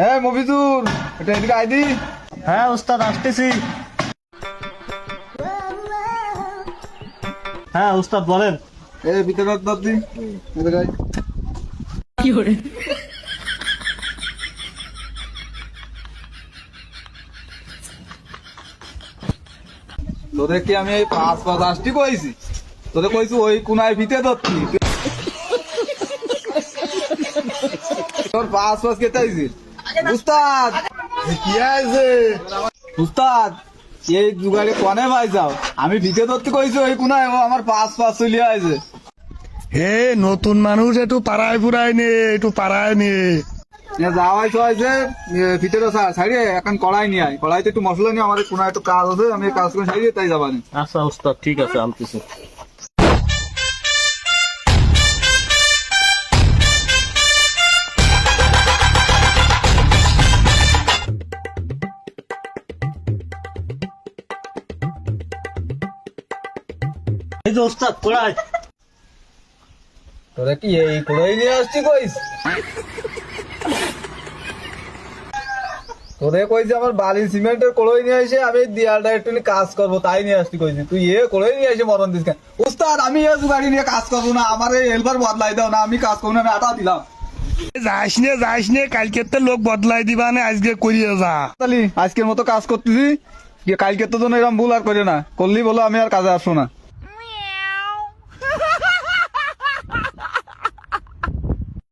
হ্যাঁ মফিজুর, এটা এদিকে আইদি। হ্যাঁ উস্তাদ আসতেছি। হ্যাঁ উস্তাদ বলেন। ভিতরে দাদি এদিকে আই। তোদের কি আমি এই 5 আসটি কইছি? তোদের কইছি ওই কোনায় ভিতে ধরতি, তোর 5 কে চাইছিস? উস্তাদ কি আছে উস্তাদ? এই জুগাড়ে কনে ভাই যাও, আমি ভিতে ধরতে কইছি ওই কোনায়, ও আমার 5 চলিয়ে আছে। হে নতুন মানুষ একটু পাড়ায় পুরায় নে, একটু পাড়ায় নে। যাওয়াই হয়েছে ভিতরে ছাড়িয়ে এখন কড়াই নিয়ে আয়, কড়াইতে একটু মশলা নিয়ে, আমার কোনায় একটু কাজ আছে, আমি কাজ করে ছাড়িয়ে তাই যাবানি। আচ্ছা উস্তাদ ঠিক আছে আনতেছি। এই যে উস্তাদ কড়াই। তোরা কি এই কড়াই নিয়ে আসছি কইস? তোরে কইছি আমার বালি সিমেন্টের কড়াই নিয়ে এসে আমি দেয়ালটা একটু কাজ করবো তাই নিয়ে আসছি কইছি, তুই কড়াই নিয়ে এসে মরণ দিস কেন? উস্তাদ আমি গাড়ি নিয়ে কাজ করবো না, আমার এই হেল্পার বদলাই দাও না, আমি কাজ করবো না, আমি আটা দিলাম। যাইস নে, কালকে তো লোক বদলাই দিবা না, আজকে করিয়ে যা। তালি আজকের মতো কাজ করতেছি, কালকে তো এরকম ভুল আর করে না, করলি বলো আমি আর কাজে আসবো না।